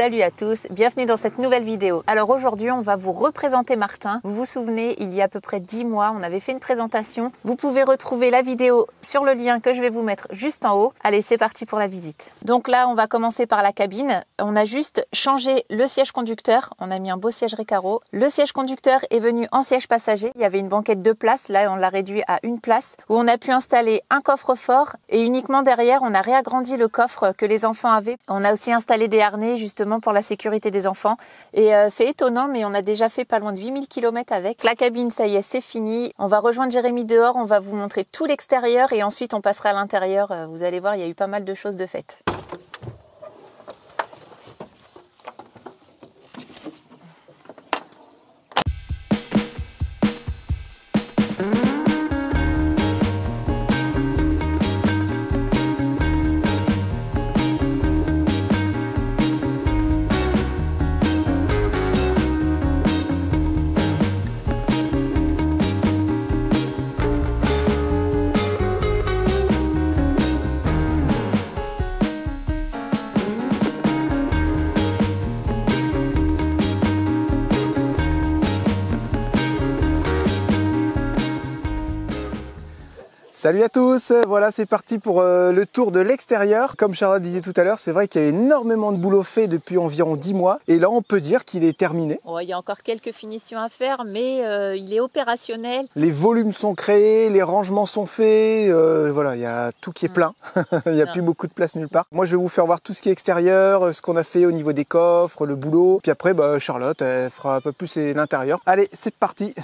Salut à tous, bienvenue dans cette nouvelle vidéo. Alors aujourd'hui on va vous représenter Martin. Vous vous souvenez, il y a à peu près 10 mois, on avait fait une présentation. Vous pouvez retrouver la vidéo sur le lien que je vais vous mettre juste en haut. Allez, c'est parti pour la visite. Donc là, on va commencer par la cabine. On a juste changé le siège conducteur. On a mis un beau siège Recaro. Le siège conducteur est venu en siège passager. Il y avait une banquette 2 places. Là, on l'a réduit à 1 place où on a pu installer un coffre-fort et uniquement derrière, on a réagrandi le coffre que les enfants avaient. On a aussi installé des harnais justement pour la sécurité des enfants. Et c'est étonnant, mais on a déjà fait pas loin de 8000 km avec. La cabine, ça y est, c'est fini. On va rejoindre Jérémy dehors. On va vous montrer tout l'extérieur et ensuite on passera à l'intérieur. Vous allez voir, il y a eu pas mal de choses de faites. Salut à tous, voilà c'est parti pour le tour de l'extérieur. Comme Charlotte disait tout à l'heure, c'est vrai qu'il y a énormément de boulot fait depuis environ 10 mois et là on peut dire qu'il est terminé. Oh, il y a encore quelques finitions à faire mais il est opérationnel. Les volumes sont créés, les rangements sont faits, voilà il y a tout qui est plein, il n'y a plus beaucoup de place nulle part. Moi je vais vous faire voir tout ce qui est extérieur, ce qu'on a fait au niveau des coffres, le boulot, puis après Charlotte elle fera un peu plus l'intérieur. Allez c'est parti.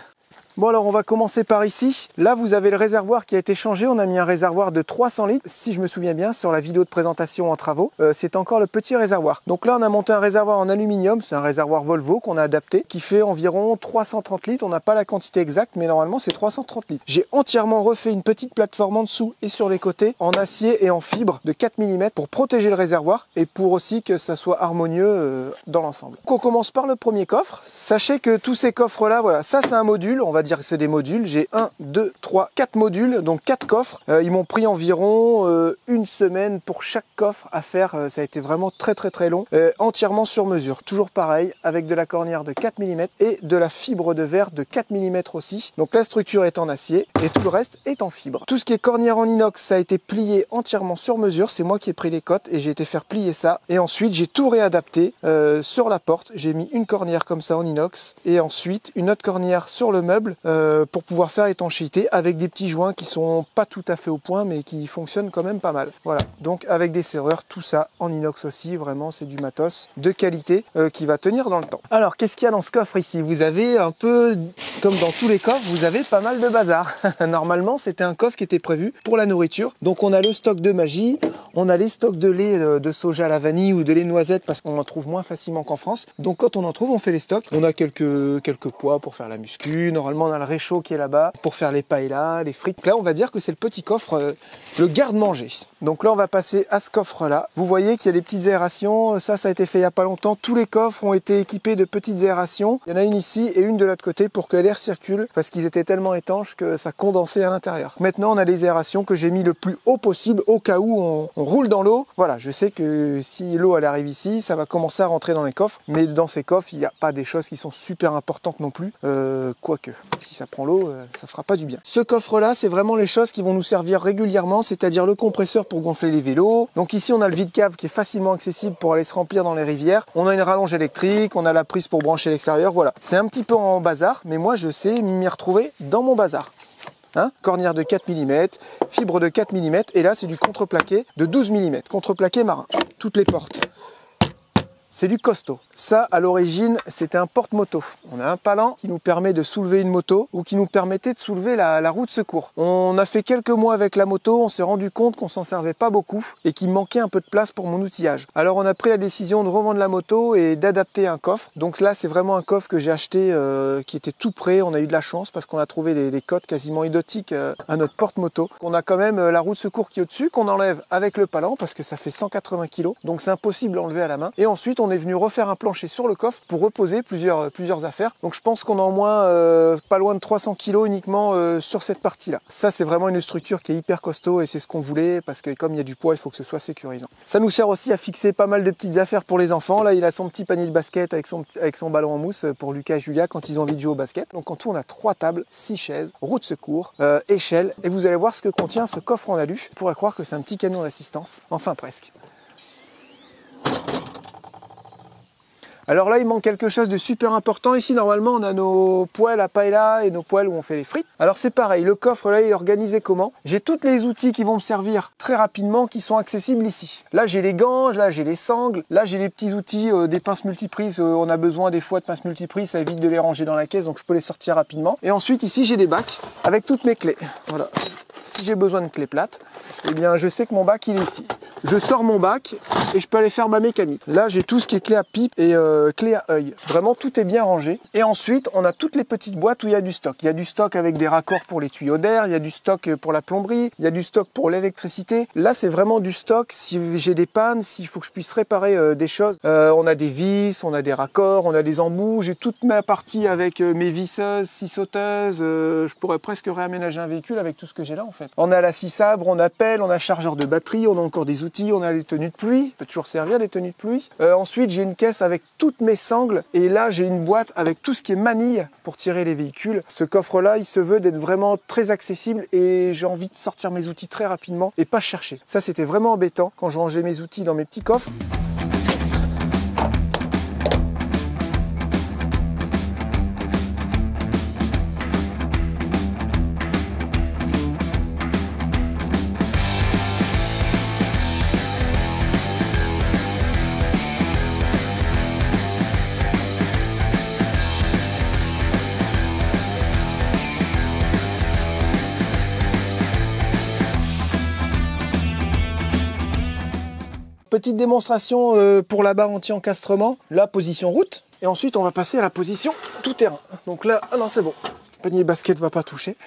Bon alors on va commencer par ici. Là vous avez le réservoir qui a été changé. On a mis un réservoir de 300 litres. Si je me souviens bien sur la vidéo de présentation en travaux, c'est encore le petit réservoir. Donc là on a monté un réservoir en aluminium. C'est un réservoir Volvo qu'on a adapté qui fait environ 330 litres. On n'a pas la quantité exacte mais normalement c'est 330 litres. J'ai entièrement refait une petite plateforme en dessous et sur les côtés en acier et en fibre de 4 mm pour protéger le réservoir et pour aussi que ça soit harmonieux dans l'ensemble. Donc on commence par le premier coffre. Sachez que tous ces coffres là, voilà, ça c'est un module. On va dire que c'est des modules. J'ai 1, 2, 3, 4 modules, donc 4 coffres. Ils m'ont pris environ une semaine pour chaque coffre à faire. Ça a été vraiment très long. Entièrement sur mesure. Toujours pareil, avec de la cornière de 4 mm et de la fibre de verre de 4 mm aussi. Donc la structure est en acier et tout le reste est en fibre. Tout ce qui est cornière en inox, ça a été plié entièrement sur mesure. C'est moi qui ai pris les cotes et j'ai été faire plier ça. Et ensuite, j'ai tout réadapté sur la porte. J'ai mis une cornière comme ça en inox et ensuite une autre cornière sur le meuble pour pouvoir faire étanchéité avec des petits joints qui sont pas tout à fait au point mais qui fonctionnent quand même pas mal. Voilà, donc avec des serrures, tout ça en inox aussi, vraiment c'est du matos de qualité qui va tenir dans le temps. Alors qu'est-ce qu'il y a dans ce coffre ici? Vous avez un peu, comme dans tous les coffres, vous avez pas mal de bazar. Normalement c'était un coffre qui était prévu pour la nourriture, donc on a le stock de magie, on a les stocks de lait de soja à la vanille ou de lait de noisette parce qu'on en trouve moins facilement qu'en France, donc quand on en trouve on fait les stocks. On a quelques pois pour faire la muscu, normalement on a le réchaud qui est là-bas pour faire les paellas, les frites. Là on va dire que c'est le petit coffre, le garde-manger. Donc là on va passer à ce coffre là. Vous voyez qu'il y a des petites aérations, ça a été fait il n'y a pas longtemps. Tous les coffres ont été équipés de petites aérations. Il y en a une ici et une de l'autre côté pour que l'air circule parce qu'ils étaient tellement étanches que ça condensait à l'intérieur. Maintenant on a les aérations que j'ai mis le plus haut possible au cas où on roule dans l'eau. Voilà, je sais que si l'eau elle arrive ici, ça va commencer à rentrer dans les coffres, mais dans ces coffres il n'y a pas des choses qui sont super importantes non plus, quoique si ça prend l'eau, ça fera pas du bien. Ce coffre là c'est vraiment les choses qui vont nous servir régulièrement, c'est-à-dire le compresseur pour gonfler les vélos. Donc ici on a le vide-cave qui est facilement accessible pour aller se remplir dans les rivières. On a une rallonge électrique, on a la prise pour brancher l'extérieur, voilà. C'est un petit peu en bazar, mais moi je sais m'y retrouver dans mon bazar. Hein, cornière de 4 mm, fibre de 4 mm et là c'est du contreplaqué de 12 mm, contreplaqué marin, toutes les portes. C'est du costaud. Ça, à l'origine, c'était un porte-moto. On a un palan qui nous permet de soulever une moto ou qui nous permettait de soulever la roue de secours. On a fait quelques mois avec la moto, on s'est rendu compte qu'on s'en servait pas beaucoup et qu'il manquait un peu de place pour mon outillage. Alors on a pris la décision de revendre la moto et d'adapter un coffre. Donc là, c'est vraiment un coffre que j'ai acheté qui était tout prêt. On a eu de la chance parce qu'on a trouvé les cotes quasiment identiques à notre porte-moto. On a quand même la roue de secours qui est au-dessus, qu'on enlève avec le palan parce que ça fait 180 kg. Donc c'est impossible à enlever à la main. Et ensuite, on est venu refaire un plancher sur le coffre pour reposer plusieurs affaires. Donc je pense qu'on a au moins pas loin de 300 kg uniquement sur cette partie-là. Ça, c'est vraiment une structure qui est hyper costaud et c'est ce qu'on voulait parce que comme il y a du poids, il faut que ce soit sécurisant. Ça nous sert aussi à fixer pas mal de petites affaires pour les enfants. Là, il a son petit panier de basket avec son ballon en mousse pour Lucas et Julia quand ils ont envie de jouer au basket. Donc en tout, on a 3 tables, 6 chaises, roue de secours, échelle. Et vous allez voir ce que contient ce coffre en alu. On pourrait croire que c'est un petit camion d'assistance. Enfin presque. Alors là, il manque quelque chose de super important. Ici, normalement, on a nos poêles à paella et nos poêles où on fait les frites. Alors c'est pareil, le coffre là, il est organisé comment? J'ai tous les outils qui vont me servir très rapidement qui sont accessibles ici. Là, j'ai les gants, là, j'ai les sangles, là, j'ai les petits outils, des pinces multiprises. On a besoin des fois de pinces multiprises, ça évite de les ranger dans la caisse, donc je peux les sortir rapidement. Et ensuite, ici, j'ai des bacs avec toutes mes clés. Voilà. Si j'ai besoin de clés plates, eh bien, je sais que mon bac, il est ici. Je sors mon bac et je peux aller faire ma mécanique. Là, j'ai tout ce qui est clé à pipe et clé à œil. Vraiment, tout est bien rangé. Et ensuite, on a toutes les petites boîtes où il y a du stock. Il y a du stock avec des raccords pour les tuyaux d'air, il y a du stock pour la plomberie, il y a du stock pour l'électricité. Là, c'est vraiment du stock si j'ai des pannes, s'il faut que je puisse réparer des choses. On a des vis, on a des raccords, on a des embouts. J'ai toute ma partie avec mes visseuses, scie sauteuses. Je pourrais presque réaménager un véhicule avec tout ce que j'ai là, en fait. On a la scie sabre, on a pelle, on a chargeur de batterie, on a encore des outils, on a les tenues de pluie. Ça peut toujours servir, les tenues de pluie. Ensuite, j'ai une caisse avec toutes mes sangles. Et là, j'ai une boîte avec tout ce qui est manille pour tirer les véhicules. Ce coffre-là, il se veut d'être vraiment très accessible et j'ai envie de sortir mes outils très rapidement et pas chercher. Ça, c'était vraiment embêtant quand je rangeais mes outils dans mes petits coffres. Petite démonstration pour la barre anti-encastrement, la position route. Et ensuite, on va passer à la position tout terrain. Donc là, ah non, c'est bon. Le panier basket ne va pas toucher.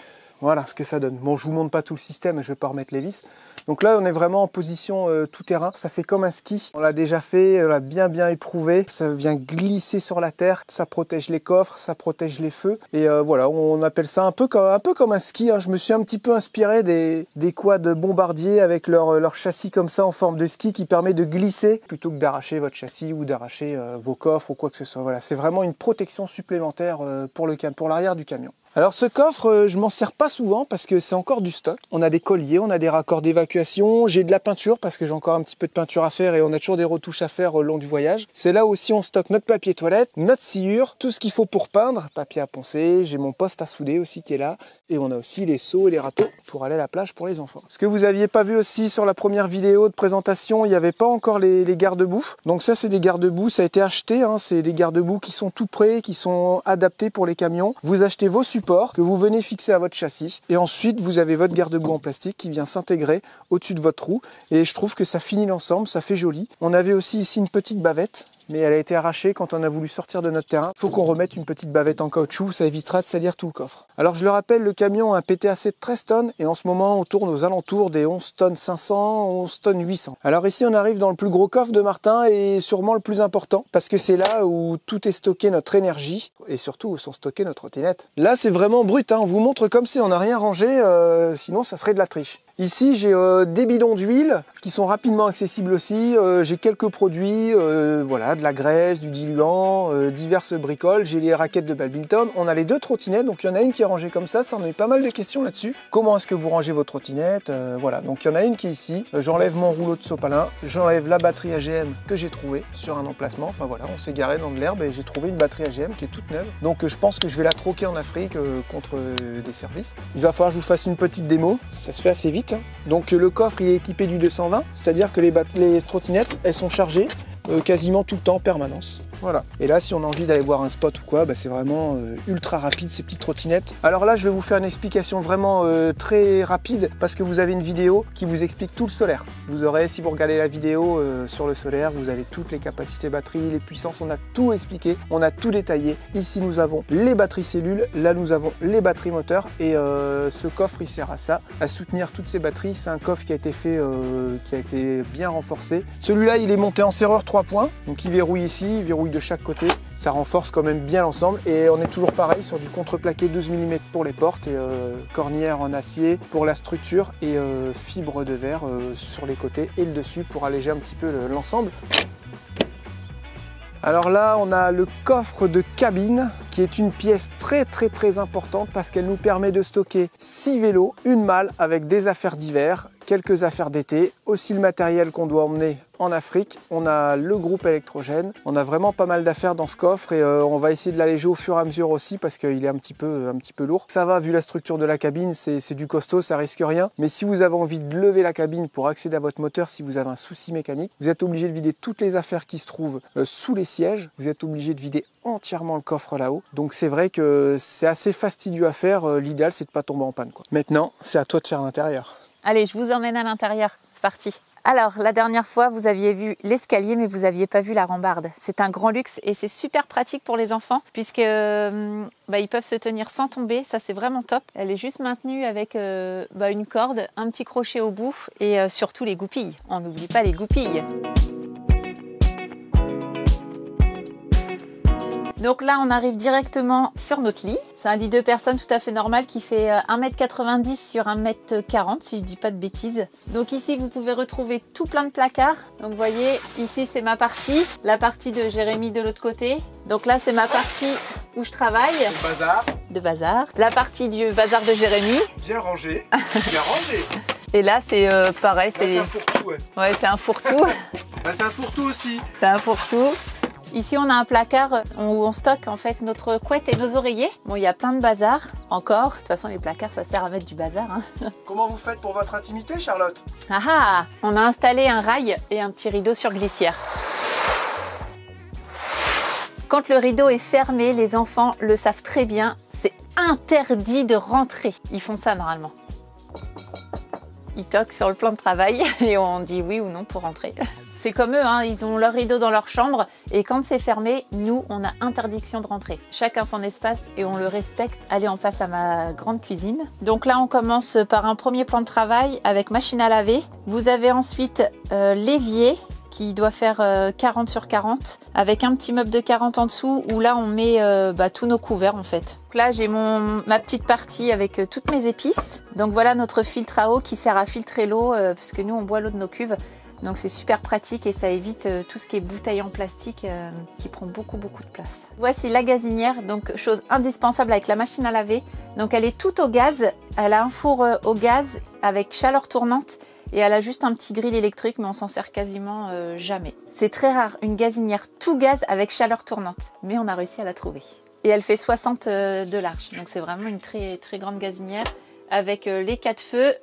Voilà ce que ça donne. Bon, je vous montre pas tout le système, je vais pas remettre les vis. Donc là, on est vraiment en position tout terrain. Ça fait comme un ski. On l'a déjà fait, on l'a bien éprouvé. Ça vient glisser sur la terre. Ça protège les coffres, ça protège les feux. Et voilà, on appelle ça un peu comme un ski. Hein. Je me suis un petit peu inspiré des quads bombardiers avec leur châssis comme ça en forme de ski qui permet de glisser plutôt que d'arracher votre châssis ou d'arracher vos coffres ou quoi que ce soit. Voilà, c'est vraiment une protection supplémentaire pour l'arrière du camion. Alors ce coffre, je m'en sers pas souvent parce que c'est encore du stock. On a des colliers, on a des raccords d'évacuation, j'ai de la peinture parce que j'ai encore un petit peu de peinture à faire et on a toujours des retouches à faire au long du voyage. C'est là aussi on stocke notre papier toilette, notre sciure, tout ce qu'il faut pour peindre, papier à poncer, j'ai mon poste à souder aussi qui est là et on a aussi les seaux et les râteaux pour aller à la plage pour les enfants. Ce que vous aviez pas vu aussi sur la première vidéo de présentation, il n'y avait pas encore les garde-boue. Donc ça c'est des garde-boue, ça a été acheté, hein, c'est des garde-boue qui sont tout prêts, qui sont adaptés pour les camions. Vous achetez vos supports que vous venez fixer à votre châssis et ensuite vous avez votre garde-boue en plastique qui vient s'intégrer au-dessus de votre roue et je trouve que ça finit l'ensemble, ça fait joli. On avait aussi ici une petite bavette mais elle a été arrachée quand on a voulu sortir de notre terrain. Il faut qu'on remette une petite bavette en caoutchouc, ça évitera de salir tout le coffre. Alors je le rappelle, le camion a un PTAC de 13 tonnes et en ce moment on tourne aux alentours des 11 tonnes 500, 11 tonnes 800. Alors ici on arrive dans le plus gros coffre de Martin et sûrement le plus important parce que c'est là où tout est stocké, notre énergie et surtout où sont stockées nos trottinettes. Là c'est vraiment brut, hein. On vous montre comme si on n'a rien rangé, sinon ça serait de la triche. Ici, j'ai des bidons d'huile qui sont rapidement accessibles aussi. J'ai quelques produits, voilà, de la graisse, du diluant, diverses bricoles. J'ai les raquettes de badminton. On a les 2 trottinettes, donc il y en a une qui est rangée comme ça. Ça en a eu pas mal de questions là-dessus. Comment est-ce que vous rangez vos trottinettes? Voilà, donc il y en a une qui est ici. J'enlève mon rouleau de sopalin. J'enlève la batterie AGM que j'ai trouvée sur un emplacement. Enfin voilà, on s'est garé dans de l'herbe et j'ai trouvé une batterie AGM qui est toute neuve. Donc je pense que je vais la troquer en Afrique contre des services. Il va falloir que je vous fasse une petite démo. Ça se fait assez vite. Donc le coffre il est équipé du 220, c'est-à-dire que les trottinettes elles sont chargées quasiment tout le temps en permanence. Voilà. Et là, si on a envie d'aller voir un spot ou quoi, bah, c'est vraiment ultra rapide ces petites trottinettes. Alors là, je vais vous faire une explication vraiment très rapide parce que vous avez une vidéo qui vous explique tout le solaire. Vous aurez, si vous regardez la vidéo sur le solaire, vous avez toutes les capacités batterie, les puissances, on a tout expliqué, on a tout détaillé. Ici, nous avons les batteries cellules, là, nous avons les batteries moteurs et ce coffre, il sert à ça, à soutenir toutes ces batteries. C'est un coffre qui a été fait, qui a été bien renforcé. Celui-là, il est monté en serrure 3 points, donc il verrouille ici, il verrouille de chaque côté. Ça renforce quand même bien l'ensemble et on est toujours pareil sur du contreplaqué 12 mm pour les portes et cornière en acier pour la structure et fibre de verre sur les côtés et le dessus pour alléger un petit peu l'ensemble. Alors là, on a le coffre de cabine qui est une pièce très importante parce qu'elle nous permet de stocker 6 vélos, une malle avec des affaires d'hiver, quelques affaires d'été, aussi le matériel qu'on doit emmener en Afrique. On a le groupe électrogène, on a vraiment pas mal d'affaires dans ce coffre et on va essayer de l'alléger au fur et à mesure aussi parce qu'il est un petit peu lourd. Ça va, vu la structure de la cabine, c'est du costaud, ça risque rien. Mais si vous avez envie de lever la cabine pour accéder à votre moteur, si vous avez un souci mécanique, vous êtes obligé de vider toutes les affaires qui se trouvent sous les sièges. Vous êtes obligé de vider entièrement le coffre là-haut. Donc c'est vrai que c'est assez fastidieux à faire. L'idéal, c'est de pas tomber en panne, quoi. Maintenant, c'est à toi de faire l'intérieur. Allez, je vous emmène à l'intérieur. C'est parti. Alors, la dernière fois, vous aviez vu l'escalier, mais vous n'aviez pas vu la rambarde. C'est un grand luxe et c'est super pratique pour les enfants puisque ils peuvent se tenir sans tomber. Ça, c'est vraiment top. Elle est juste maintenue avec une corde, un petit crochet au bout et surtout les goupilles. On n'oublie pas les goupilles. Donc là, on arrive directement sur notre lit. C'est un lit de personnes tout à fait normal qui fait 1,90 m sur 1,40 m, si je dis pas de bêtises. Donc ici, vous pouvez retrouver tout plein de placards. Donc vous voyez, ici, c'est ma partie. La partie de Jérémy de l'autre côté. Donc là, c'est ma partie où je travaille. Le bazar. De bazar. La partie du bazar de Jérémy. Bien rangé. Bien rangé. Et là, c'est pareil. C'est un fourre-tout, ouais. Ouais, c'est un fourre-tout. C'est un fourre-tout aussi. C'est un fourre-tout. Ici, on a un placard où on stocke en fait notre couette et nos oreillers. Bon, il y a plein de bazar encore. De toute façon, les placards, ça sert à mettre du bazar. Hein. Comment vous faites pour votre intimité, Charlotte? Ah ah! On a installé un rail et un petit rideau sur glissière. Quand le rideau est fermé, les enfants le savent très bien, c'est interdit de rentrer. Ils font ça normalement. Ils toquent sur le plan de travail et on dit oui ou non pour rentrer. C'est comme eux, hein, ils ont leur rideau dans leur chambre et quand c'est fermé, nous, on a interdiction de rentrer. Chacun son espace et on le respecte. Allez, on passe à ma grande cuisine. Donc là, on commence par un premier plan de travail avec machine à laver. Vous avez ensuite l'évier qui doit faire 40 sur 40 avec un petit meuble de 40 en dessous où là, on met tous nos couverts en fait. Donc là, j'ai ma petite partie avec toutes mes épices. Donc voilà notre filtre à eau qui sert à filtrer l'eau parce que nous, on boit l'eau de nos cuves. Donc c'est super pratique et ça évite tout ce qui est bouteille en plastique qui prend beaucoup de place. Voici la gazinière, donc chose indispensable avec la machine à laver. Donc elle est toute au gaz, elle a un four au gaz avec chaleur tournante et elle a juste un petit grill électrique mais on s'en sert quasiment jamais. C'est très rare une gazinière tout gaz avec chaleur tournante, mais on a réussi à la trouver. Et elle fait 60 de large, donc c'est vraiment une très grande gazinière avec les 4 feux.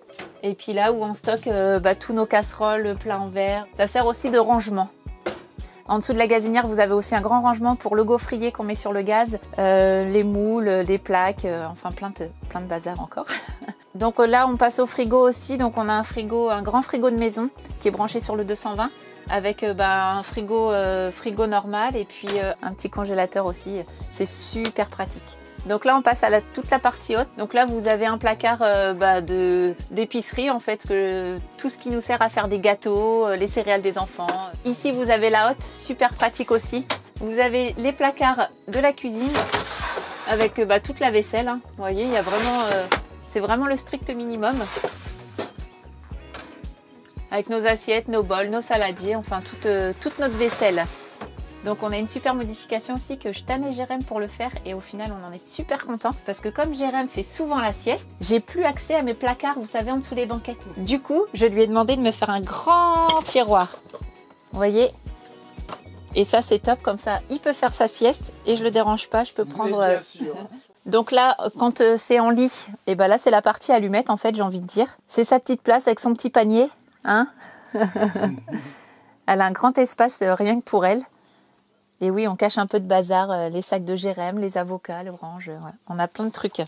Et puis là où on stocke tous nos casseroles, plats en verre. Ça sert aussi de rangement. En dessous de la gazinière, vous avez aussi un grand rangement pour le gaufrier qu'on met sur le gaz, les moules, des plaques, enfin plein de bazar encore. Donc là, on passe au frigo aussi. Donc on a un grand frigo de maison qui est branché sur le 220 avec un frigo normal et puis un petit congélateur aussi. C'est super pratique. Donc là, on passe à toute la partie haute. Donc là, vous avez un placard d'épicerie, en fait, tout ce qui nous sert à faire des gâteaux, les céréales des enfants. Ici, vous avez la hotte, super pratique aussi. Vous avez les placards de la cuisine avec toute la vaisselle. Hein. Vous voyez, il y a vraiment, c'est vraiment le strict minimum. Avec nos assiettes, nos bols, nos saladiers, enfin toute notre vaisselle. Donc on a une super modification aussi que je tannais Jérém pour le faire et au final on en est super content parce que comme Jérém fait souvent la sieste, j'ai plus accès à mes placards, vous savez, en dessous des banquettes. Du coup, je lui ai demandé de me faire un grand tiroir. Vous voyez? Et ça c'est top, comme ça il peut faire sa sieste et je le dérange pas, je peux prendre... Bien sûr. Donc là, quand c'est en lit, et là c'est la partie allumette en fait, j'ai envie de dire. C'est sa petite place avec son petit panier, hein. Elle a un grand espace rien que pour elle. Et oui, on cache un peu de bazar, les sacs de Jérém, les avocats, l'orange, voilà. On a plein de trucs.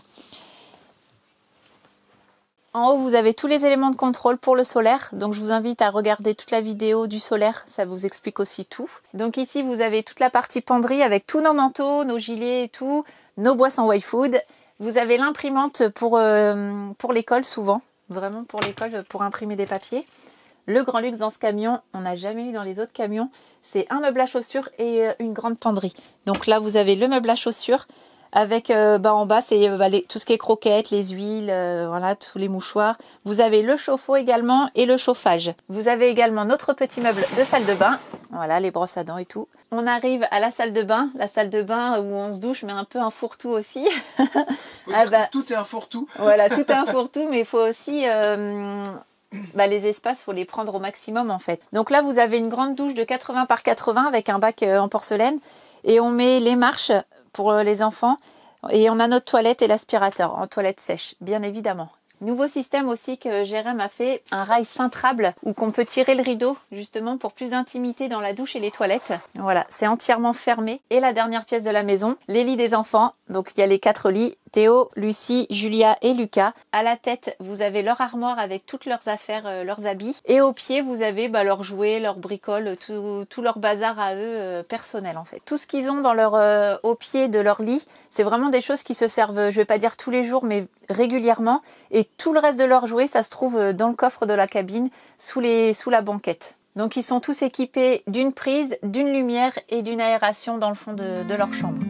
En haut, vous avez tous les éléments de contrôle pour le solaire. Donc, je vous invite à regarder toute la vidéo du solaire. Ça vous explique aussi tout. Donc ici, vous avez toute la partie penderie avec tous nos manteaux, nos gilets et tout, nos boissons Y-Food. Vous avez l'imprimante pour l'école souvent. Vraiment pour l'école, pour imprimer des papiers. Le grand luxe dans ce camion, on n'a jamais eu dans les autres camions, c'est un meuble à chaussures et une grande penderie. Donc là, vous avez le meuble à chaussures avec en bas, c'est tout ce qui est croquettes, les huiles, voilà, tous les mouchoirs. Vous avez le chauffe-eau également et le chauffage. Vous avez également notre petit meuble de salle de bain. Voilà, les brosses à dents et tout. On arrive à la salle de bain où on se douche, mais un peu un fourre-tout aussi. Tout est un fourre-tout. Voilà, tout est un fourre-tout, mais il faut aussi... les espaces, il faut les prendre au maximum en fait. Donc là, vous avez une grande douche de 80 par 80 avec un bac en porcelaine. Et on met les marches pour les enfants. Et on a notre toilette et l'aspirateur en toilette sèche, bien évidemment. Nouveau système aussi que Jérém a fait, un rail cintrable où qu'on peut tirer le rideau justement pour plus d'intimité dans la douche et les toilettes. Voilà, c'est entièrement fermé. Et la dernière pièce de la maison, les lits des enfants. Donc il y a les 4 lits, Théo, Lucie, Julia et Lucas. À la tête, vous avez leur armoire avec toutes leurs affaires, leurs habits. Et au pied, vous avez leurs jouets, leurs bricoles, tout leur bazar à eux personnel en fait. Tout ce qu'ils ont dans au pied de leur lit, c'est vraiment des choses qui se servent, je vais pas dire tous les jours, mais régulièrement. Et tout le reste de leurs jouets, ça se trouve dans le coffre de la cabine, sous la banquette. Donc ils sont tous équipés d'une prise, d'une lumière et d'une aération dans le fond de leur chambre.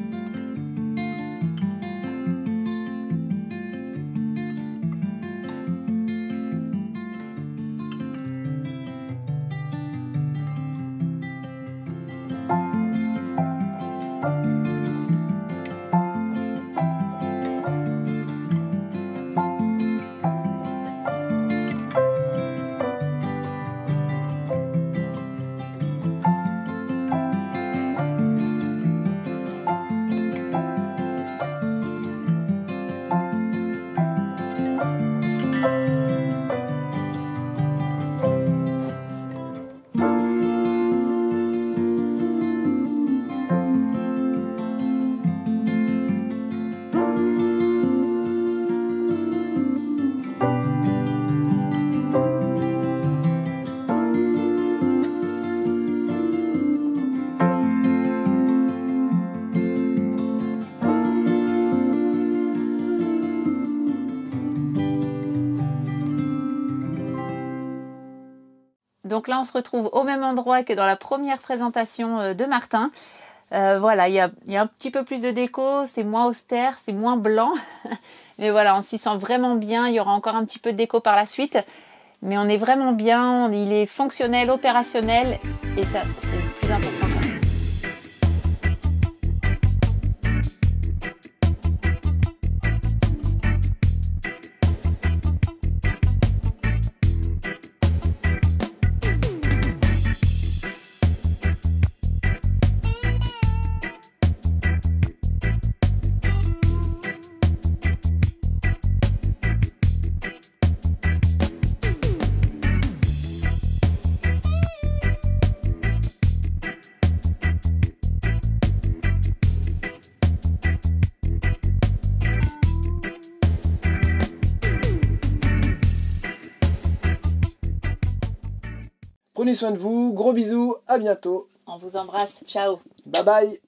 Donc là, on se retrouve au même endroit que dans la première présentation de Martin. Voilà, il y a un petit peu plus de déco, c'est moins austère, c'est moins blanc. Mais voilà, on s'y sent vraiment bien. Il y aura encore un petit peu de déco par la suite. Mais on est vraiment bien, il est fonctionnel, opérationnel. Et ça, c'est le plus important quand même. Prenez soin de vous, gros bisous, à bientôt. On vous embrasse, ciao. Bye bye.